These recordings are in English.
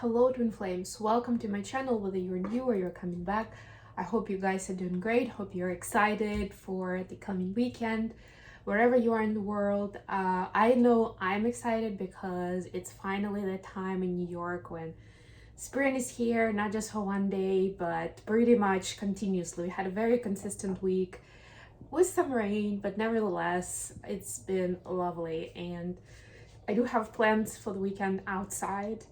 Hello twin flames, welcome to my channel. Whether you're new or you're coming back, I hope you guys are doing great. Hope you're excited for the coming weekend wherever you are in the world. I know I'm excited because it's finally the time in New York when spring is here, not just for one day but pretty much continuously. We had a very consistent week with some rain, but nevertheless it's been lovely, and I do have plans for the weekend outside,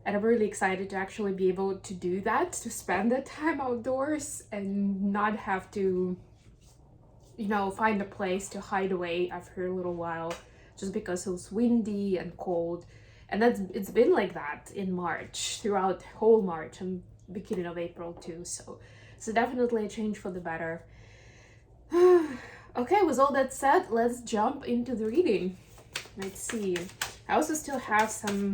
and I'm really excited to actually be able to do that, to spend that time outdoors and not have to, find a place to hide away after a little while just because it was windy and cold. And it's been like that in March, throughout whole March and beginning of April too. So definitely a change for the better. Okay, with all that said, let's jump into the reading. Let's see. I also still have some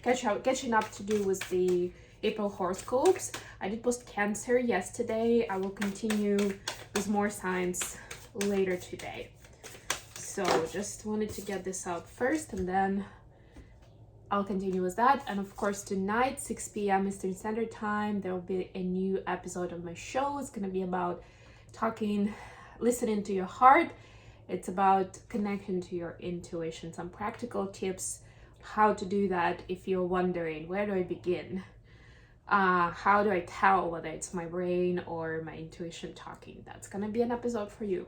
catching up to do with the April horoscopes. I did post Cancer yesterday. I will continue with more signs later today. So just wanted to get this out first, and then I'll continue with that. And of course tonight, 6 p.m. Eastern Standard Time, there will be a new episode of my show. It's going to be about listening to your heart. It's about connection to your intuition, some practical tips how to do that if you're wondering, where do I begin? How do I tell whether it's my brain or my intuition talking? That's gonna be an episode for you.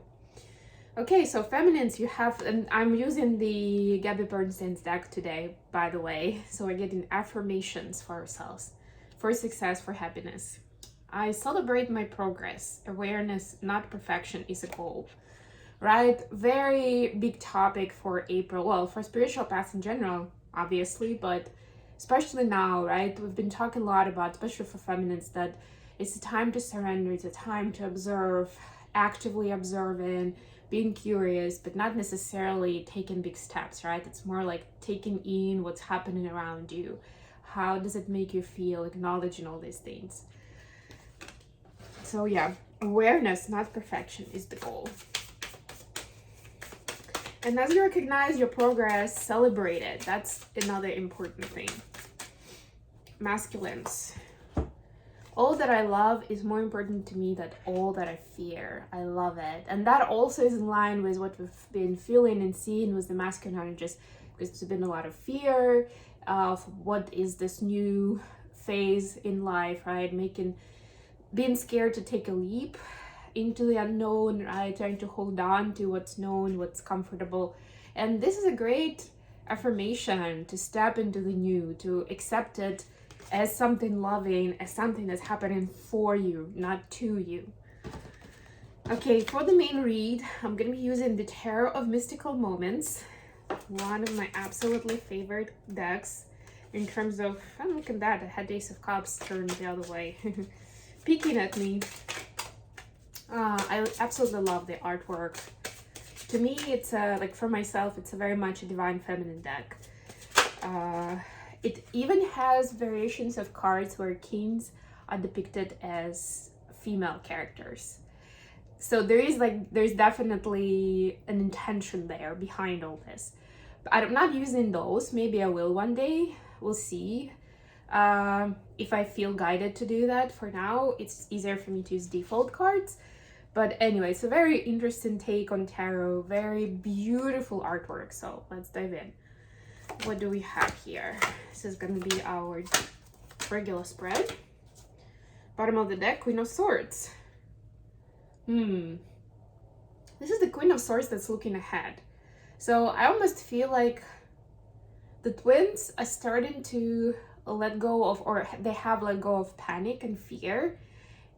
Okay, so feminines, you have, and I'm using the Gabby Bernstein's deck today, by the way. So we're getting affirmations for ourselves, for success, for happiness. I celebrate my progress. Awareness, not perfection, is a goal. Right? Very big topic for April. Well, for spiritual paths in general, obviously, but especially now, right? We've been talking a lot about, especially for feminines, that it's a time to surrender, it's a time to observe, actively observing, being curious, but not necessarily taking big steps, right? It's more like taking in what's happening around you. How does it make you feel? Acknowledging all these things. So yeah, awareness, not perfection, is the goal. And as you recognize your progress, celebrate it. That's another important thing. Masculines. All that I love is more important to me than all that I fear. I love it. And that also is in line with what we've been feeling and seeing with the masculine energies, because there's been a lot of fear of what is this new phase in life, right? Being scared to take a leap into the unknown, right? Trying to hold on to what's known, what's comfortable. And this is a great affirmation to step into the new, to accept it as something loving, as something that's happening for you, not to you. Okay, for the main read, I'm going to be using the Tarot of Mystical Moments, one of my absolutely favorite decks in terms of, oh, look at that, I had Ace of Cups turned the other way, peeking at me. I absolutely love the artwork. To me, it's for myself, it's a very much a divine feminine deck. It even has variations of cards where kings are depicted as female characters. So there's definitely an intention there behind all this. But I'm not using those. Maybe I will one day. We'll see. If I feel guided to do that. For now, it's easier for me to use default cards. But anyway, it's a very interesting take on tarot, very beautiful artwork. So let's dive in. What do we have here? This is going to be our regular spread. Bottom of the deck, Queen of Swords. This is the Queen of Swords that's looking ahead. So I almost feel like the twins are starting to let go of, or they have let go of panic and fear.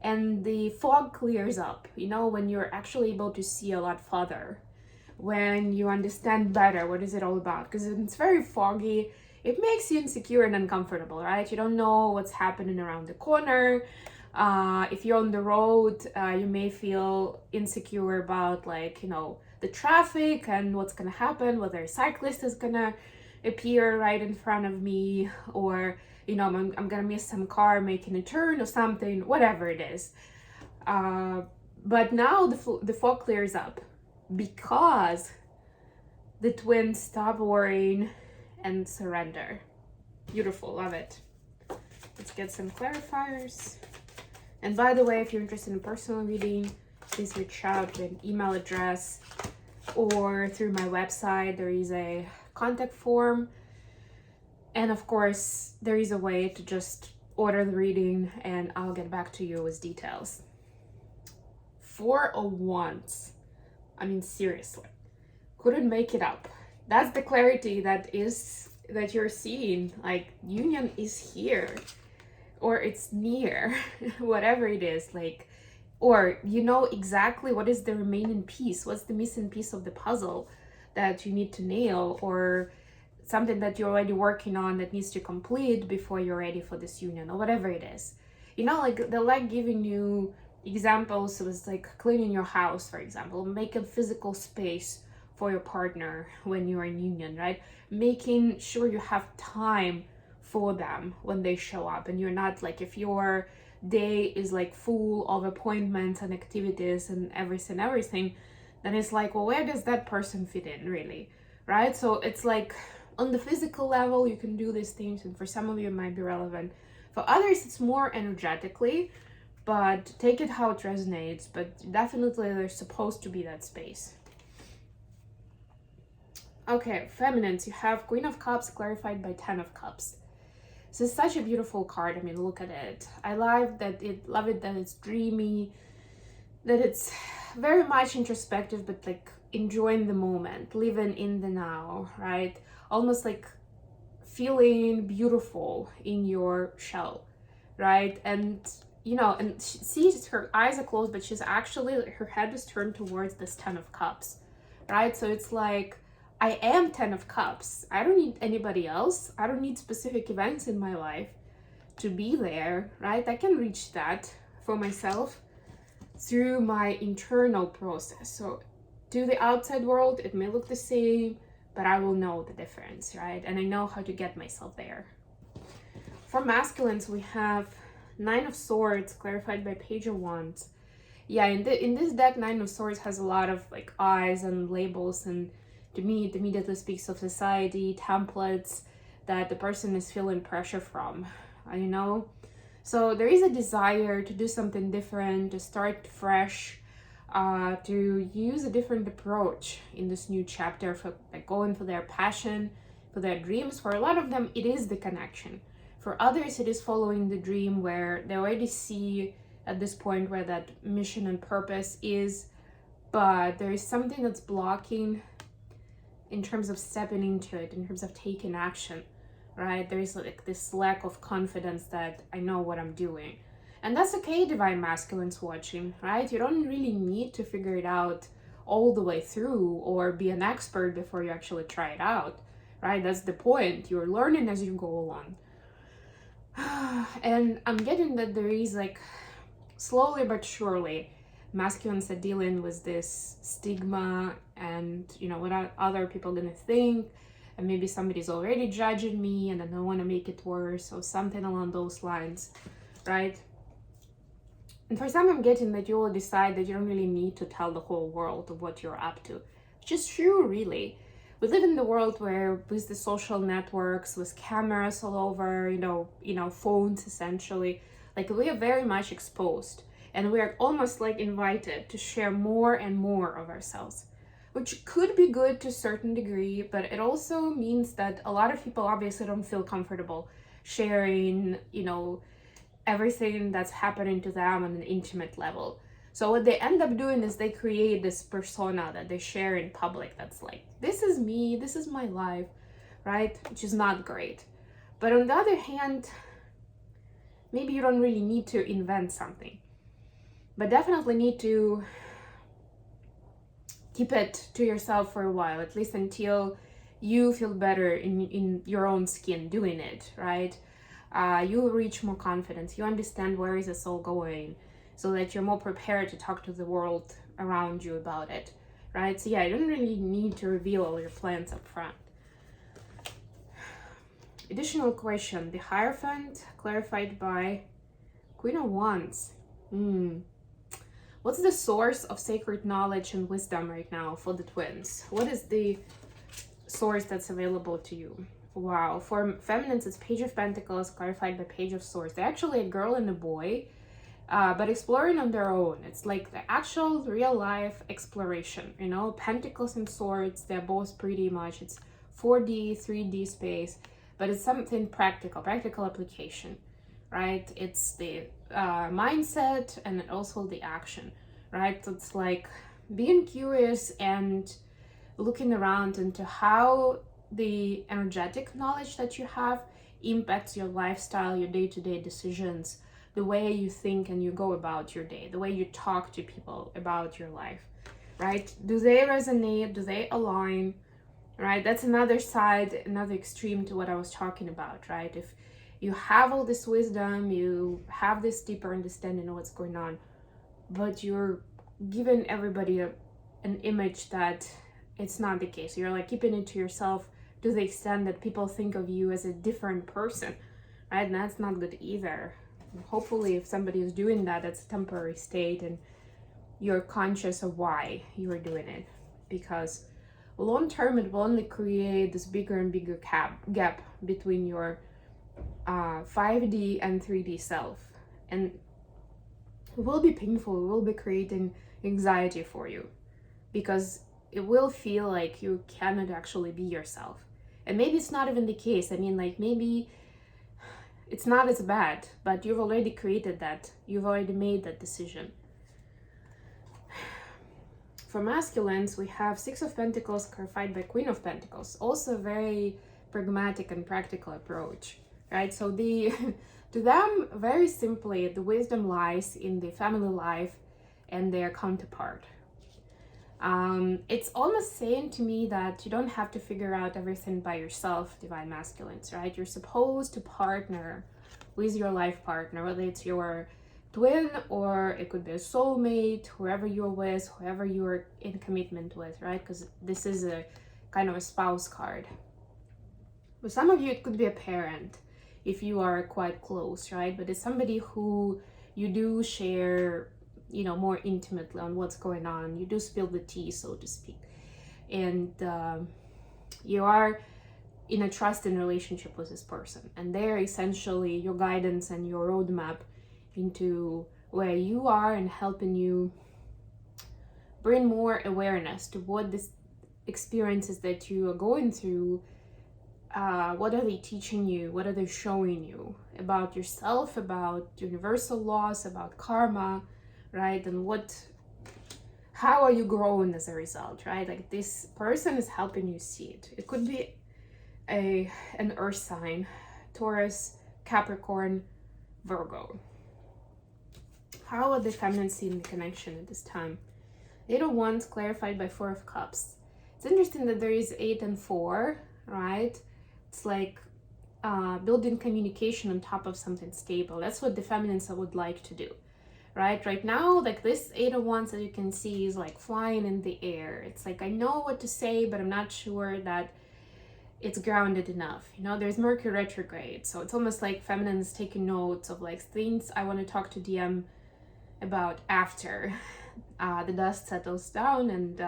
And the fog clears up, when you're actually able to see a lot further, when you understand better what is it all about, because it's very foggy. It makes you insecure and uncomfortable, right? You don't know what's happening around the corner. If you're on the road, you may feel insecure about the traffic and what's gonna happen, whether a cyclist is gonna appear right in front of me, or I'm gonna miss some car making a turn or something, whatever it is. But now the fog clears up because the twins stop worrying and surrender. Beautiful, love it. Let's get some clarifiers. And by the way, if you're interested in personal reading, please reach out to an email address or through my website. There is a contact form. And of course, there is a way to just order the reading and I'll get back to you with details. 4 of Wands. I mean, seriously, couldn't make it up. That's the clarity that you're seeing. Like, union is here, or it's near, whatever it is. Like, or you know exactly what is the remaining piece, what's the missing piece of the puzzle that you need to nail, or something that you're already working on that needs to complete before you're ready for this union, or whatever it is. You know, like they like giving you examples. So it's like cleaning your house, for example, make a physical space for your partner when you're in union, right? Making sure you have time for them when they show up, and you're not like, if your day is like full of appointments and activities and everything, then it's like, well, where does that person fit in, really, right? So it's like on the physical level you can do these things, and for some of you it might be relevant. For others it's more energetically, but take it how it resonates. But definitely there's supposed to be that space. Okay, feminines, you have Queen of Cups clarified by 10 of Cups. This is such a beautiful card. I mean, look at it. I love it that it's dreamy, that it's very much introspective, but like enjoying the moment, living in the now, right? Almost like feeling beautiful in your shell, right? And you know, and she sees her eyes are closed, but she's actually, her head is turned towards this 10 of Cups, right? So it's like, I am 10 of Cups. I don't need anybody else. I don't need specific events in my life to be there, right? I can reach that for myself through my internal process. So to the outside world, it may look the same, but I will know the difference, right? And I know how to get myself there. For masculines, we have 9 of Swords clarified by Page of Wands. Yeah, in this deck, 9 of Swords has a lot of like eyes and labels, and to me it immediately speaks of society, templates that the person is feeling pressure from, you know? So there is a desire to do something different, to start fresh, to use a different approach in this new chapter, for like going for their passion, for their dreams. For a lot of them, it is the connection. For others, it is following the dream, where they already see at this point where that mission and purpose is, but there is something that's blocking in terms of stepping into it, in terms of taking action, right? There is like this lack of confidence that I know what I'm doing. And that's okay, Divine Masculines watching, right? You don't really need to figure it out all the way through or be an expert before you actually try it out, right? That's the point. You're learning as you go along. And I'm getting that there is like, slowly but surely, masculines are dealing with this stigma and, you know, what are other people gonna think, and maybe somebody's already judging me and I don't want to make it worse, or something along those lines, right? And for some, I'm getting that you will decide that you don't really need to tell the whole world of what you're up to, which is true, really. We live in the world where, with the social networks, with cameras all over, you know, phones essentially, like we are very much exposed, and we are almost like invited to share more and more of ourselves, which could be good to a certain degree, but it also means that a lot of people obviously don't feel comfortable sharing, you know, everything that's happening to them on an intimate level. So what they end up doing is they create this persona that they share in public that's like, this is me, this is my life, right? Which is not great. But on the other hand, maybe you don't really need to invent something, but definitely need to keep it to yourself for a while, at least until you feel better in your own skin doing it, right? You reach more confidence, you understand where is this all going, so that you're more prepared to talk to the world around you about it, right? So yeah, you don't really need to reveal all your plans up front. Additional question, the Hierophant clarified by Queen of Wands. What's the source of sacred knowledge and wisdom right now for the twins? What is the source that's available to you? Wow, for feminines, it's Page of Pentacles clarified by Page of Swords. They're actually a girl and a boy, but exploring on their own. It's like the actual real life exploration, you know. Pentacles and Swords, they're both pretty much, it's 4D, 3D space, but it's something practical application, right? It's the mindset and also the action, right? It's like being curious and looking around into how the energetic knowledge that you have impacts your lifestyle, your day-to-day decisions, the way you think and you go about your day, the way you talk to people about your life, right? Do they resonate? Do they align? Right? That's another side, another extreme to what I was talking about, right? If you have all this wisdom, you have this deeper understanding of what's going on, but you're giving everybody an image that it's not the case. You're like keeping it to yourself to the extent that people think of you as a different person, right? And that's not good either. Hopefully, if somebody is doing that, that's a temporary state and you're conscious of why you are doing it. Because long term, it will only create this bigger and bigger gap between your 5D and 3D self. And it will be painful, it will be creating anxiety for you. Because it will feel like you cannot actually be yourself. And maybe it's not even the case. I mean, like, maybe it's not as bad, but you've already created that. You've already made that decision. For masculines, we have Six of Pentacles clarified by Queen of Pentacles. Also a very pragmatic and practical approach, right? So to them, very simply, the wisdom lies in the family life and their counterpart. It's almost saying to me that you don't have to figure out everything by yourself, divine masculines, right? You're supposed to partner with your life partner, whether it's your twin or it could be a soulmate, whoever you're with, whoever you're in commitment with, right? Because this is a kind of a spouse card. For some of you, it could be a parent if you are quite close, right? But it's somebody who you do share, you know, more intimately on what's going on. You do spill the tea, so to speak. And you are in a trusting relationship with this person. And they're essentially your guidance and your roadmap into where you are and helping you bring more awareness to what this experiences that you are going through, what are they teaching you, what are they showing you about yourself, about universal laws, about karma, right? And how are you growing as a result, right? Like, this person is helping you see it. It could be an earth sign, Taurus, Capricorn, Virgo. How are the feminine seeing the connection at this time? Eight of Wands clarified by Four of Cups. It's interesting that there is 8 and 4, right? It's like building communication on top of something stable. That's what the feminines would like to do. Right now, like, this 8 of Wands, as you can see, is like flying in the air. It's like, I know what to say, but I'm not sure that it's grounded enough. You know, there's Mercury retrograde, so it's almost like feminine is taking notes of like things I want to talk to DM about after the dust settles down, and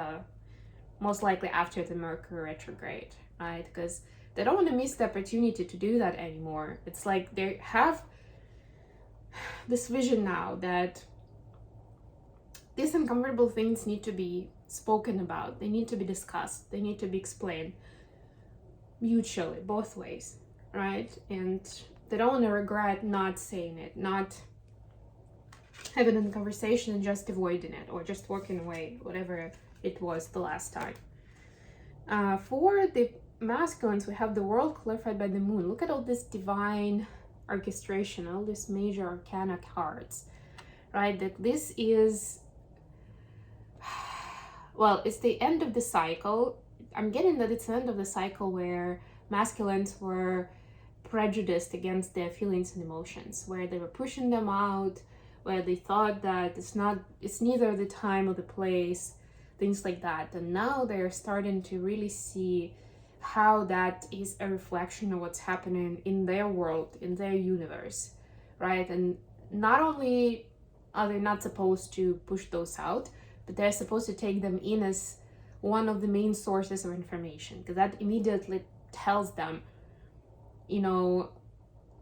most likely after the Mercury retrograde, right? Because they don't want to miss the opportunity to do that anymore. It's like they have this vision now that these uncomfortable things need to be spoken about, they need to be discussed, they need to be explained mutually, both ways, right? And they don't want to regret not saying it, not having a conversation and just avoiding it, or just walking away, whatever it was the last time. For the masculines, we have the World clarified by the Moon. Look at all this divine orchestration, all these major arcana cards, right? That this is, well, it's the end of the cycle. I'm getting that it's the end of the cycle where masculines were prejudiced against their feelings and emotions, where they were pushing them out, where they thought that it's neither the time or the place, things like that. And now they're starting to really see how that is a reflection of what's happening in their world, in their universe, right? And not only are they not supposed to push those out, but they're supposed to take them in as one of the main sources of information, because that immediately tells them you know,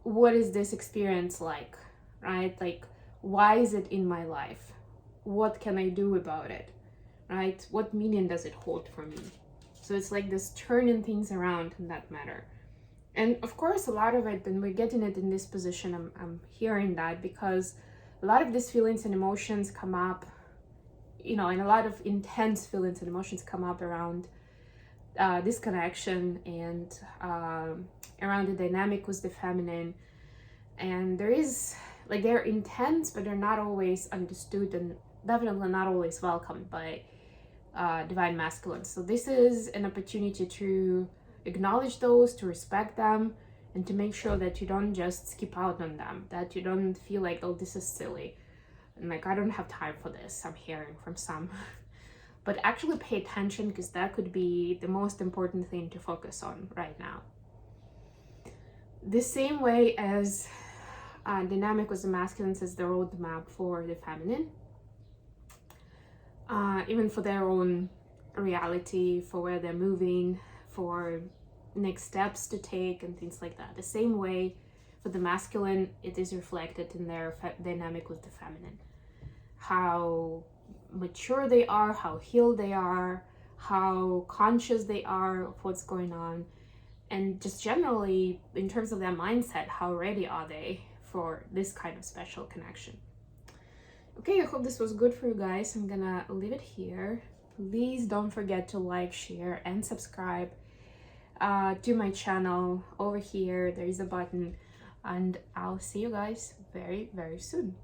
what is this experience like, right? Like, why is it in my life? What can I do about it, right? What meaning does it hold for me? So it's like this turning things around in that matter. And of course, a lot of it, and we're getting it in this position, I'm hearing that because a lot of these feelings and emotions come up, you know, and a lot of intense feelings and emotions come up around this connection and around the dynamic with the feminine. And there is, like, they're intense, but they're not always understood and definitely not always welcomed by divine masculine. So this is an opportunity to acknowledge those, to respect them, and to make sure that you don't just skip out on them, that you don't feel like, oh, this is silly, and like, I don't have time for this, I'm hearing from some. But actually pay attention, because that could be the most important thing to focus on right now. The same way as dynamic with the masculine is the roadmap for the feminine, even for their own reality, for where they're moving, for next steps to take and things like that. The same way for the masculine, it is reflected in their dynamic with the feminine. How mature they are, how healed they are, how conscious they are of what's going on, and just generally in terms of their mindset, how ready are they for this kind of special connection. Okay, I hope this was good for you guys. I'm gonna leave it here. Please don't forget to like, share, and subscribe to my channel. Over here there is a button, and I'll see you guys very, very soon.